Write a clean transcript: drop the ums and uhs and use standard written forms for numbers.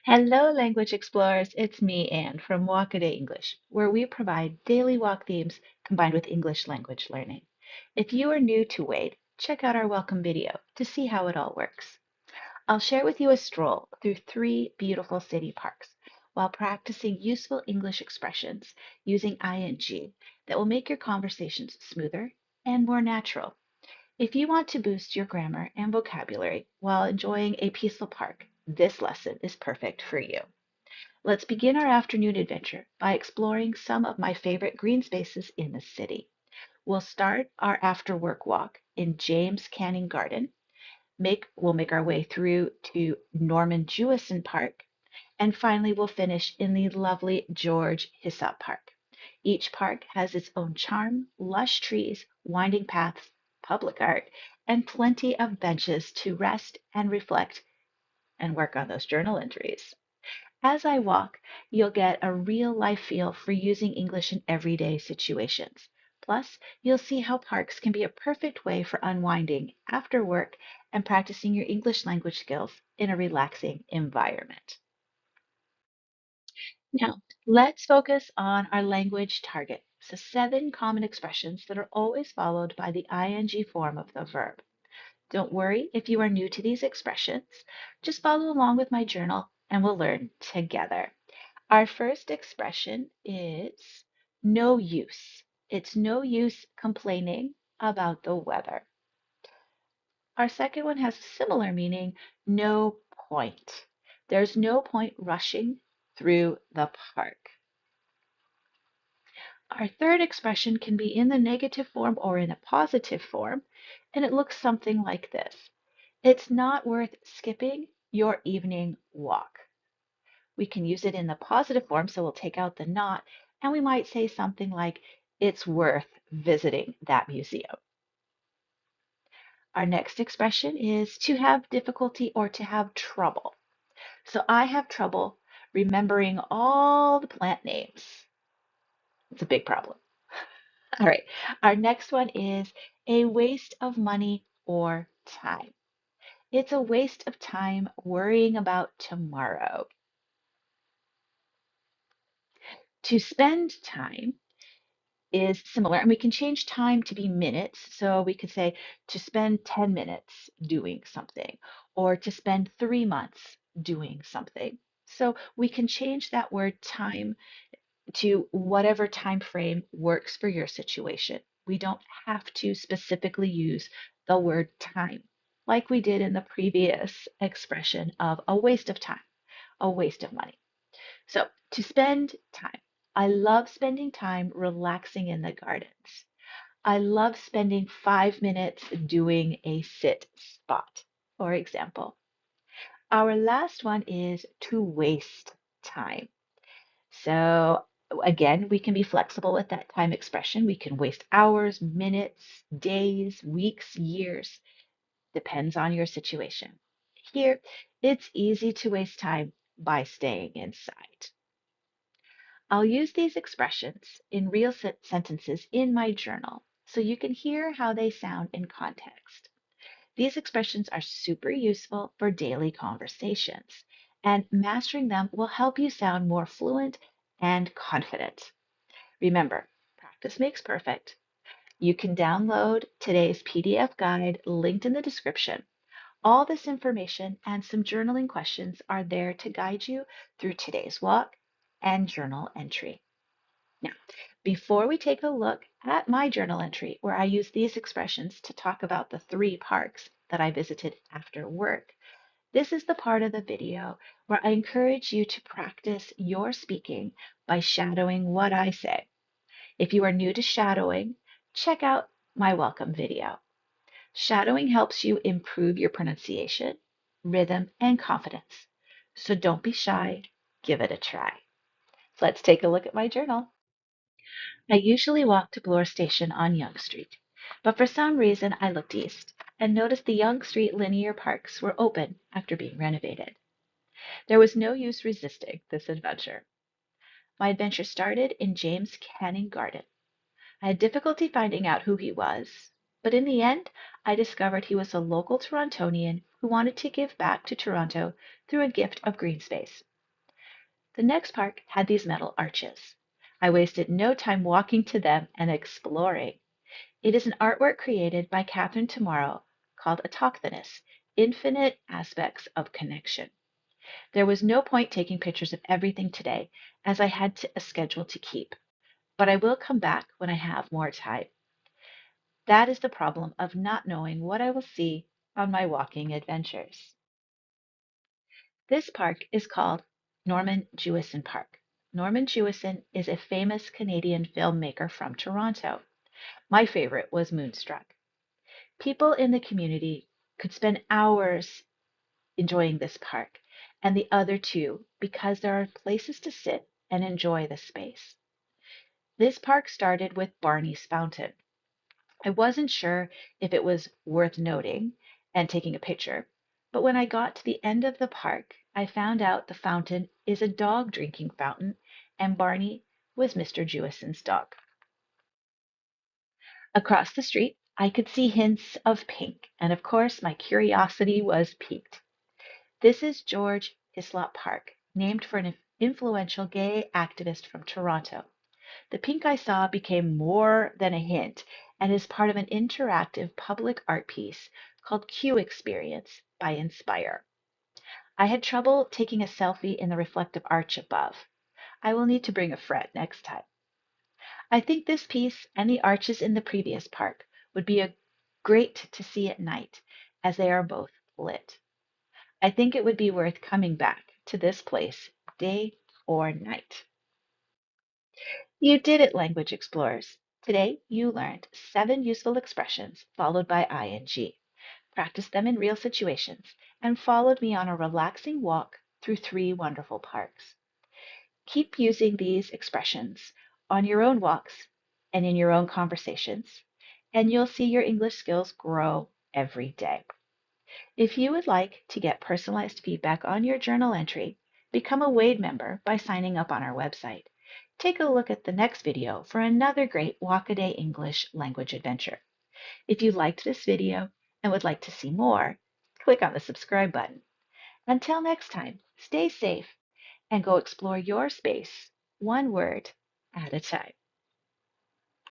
Hello, language explorers. It's me, Anne, from Walk a Day English, where we provide daily walk themes combined with English language learning. If you are new to Wade, check out our welcome video to see how it all works. I'll share with you a stroll through three beautiful city parks while practicing useful English expressions using ing that will make your conversations smoother and more natural. If you want to boost your grammar and vocabulary while enjoying a peaceful park, this lesson is perfect for you. Let's begin our afternoon adventure by exploring some of my favorite green spaces in the city. We'll start our after work walk in James Canning Garden. We'll make our way through to Norman Jewison Park, and finally we'll finish in the lovely George Hyssop Park. Each park has its own charm, lush trees, winding paths, public art, and plenty of benches to rest and reflect and work on those journal entries. As I walk, you'll get a real life feel for using English in everyday situations. Plus, you'll see how parks can be a perfect way for unwinding after work and practicing your English language skills in a relaxing environment. Now, let's focus on our language target. So, seven common expressions that are always followed by the ing form of the verb. Don't worry if you are new to these expressions. Just follow along with my journal and we'll learn together. Our first expression is no use. It's no use complaining about the weather. Our second one has a similar meaning, no point. There's no point rushing through the park. Our third expression can be in the negative form or in a positive form, and it looks something like this. It's not worth skipping your evening walk. We can use it in the positive form, so we'll take out the not, and we might say something like, it's worth visiting that museum. Our next expression is to have difficulty or to have trouble. So I have trouble remembering all the plant names. It's a big problem. All right, our next one is a waste of money or time. It's a waste of time worrying about tomorrow. To spend time is similar, and we can change time to be minutes. So we could say to spend 10 minutes doing something, or to spend 3 months doing something. So we can change that word time to whatever time frame works for your situation. We don't have to specifically use the word time, like we did in the previous expression of a waste of time, a waste of money. So, to spend time. I love spending time relaxing in the gardens. I love spending 5 minutes doing a sit spot, for example. Our last one is to waste time. So, again, we can be flexible with that time expression. We can waste hours, minutes, days, weeks, years, depends on your situation. Here, it's easy to waste time by staying inside. I'll use these expressions in real sentences in my journal so you can hear how they sound in context. These expressions are super useful for daily conversations, and mastering them will help you sound more fluent and confident. Remember, practice makes perfect. You can download today's PDF guide linked in the description. All this information and some journaling questions are there to guide you through today's walk and journal entry. Now, before we take a look at my journal entry, where I use these expressions to talk about the three parks that I visited after work, this is the part of the video where I encourage you to practice your speaking by shadowing what I say. If you are new to shadowing, check out my welcome video. Shadowing helps you improve your pronunciation, rhythm, and confidence. So don't be shy, give it a try. Let's take a look at my journal. I usually walk to Bloor Station on Yonge Street, but for some reason I looked east and noticed the Yonge Street linear parks were open after being renovated. There was no use resisting this adventure. My adventure started in James Canning Garden. I had difficulty finding out who he was, but in the end I discovered he was a local Torontonian who wanted to give back to Toronto through a gift of green space. The next park had these metal arches. I wasted no time walking to them and exploring. It is an artwork created by Catherine Tomorrow called Autochthonous, Infinite Aspects of Connection. There was no point taking pictures of everything today, as I had a schedule to keep, but I will come back when I have more time. That is the problem of not knowing what I will see on my walking adventures. This park is called Norman Jewison Park. Norman Jewison is a famous Canadian filmmaker from Toronto. My favorite was Moonstruck. People in the community could spend hours enjoying this park and the other two because there are places to sit and enjoy the space. This park started with Barney's Fountain. I wasn't sure if it was worth noting and taking a picture, but when I got to the end of the park, I found out the fountain is a dog drinking fountain and Barney was Mr. Jewison's dog. Across the street, I could see hints of pink, and of course, my curiosity was piqued. This is George Hislop Park, named for an influential gay activist from Toronto. The pink I saw became more than a hint and is part of an interactive public art piece called Q Experience by Inspire. I had trouble taking a selfie in the reflective arch above. I will need to bring a friend next time. I think this piece and the arches in the previous park would be great to see at night as they are both lit. I think it would be worth coming back to this place day or night. You did it, Language Explorers. Today you learned 7 useful expressions followed by ing. Practice them in real situations and followed me on a relaxing walk through 3 wonderful parks. Keep using these expressions on your own walks and in your own conversations, and you'll see your English skills grow every day. If you would like to get personalized feedback on your journal entry, become a Wade member by signing up on our website. Take a look at the next video for another great Walk-A-Day English language adventure. If you liked this video and would like to see more, click on the subscribe button. Until next time, stay safe and go explore your space, one word at a time.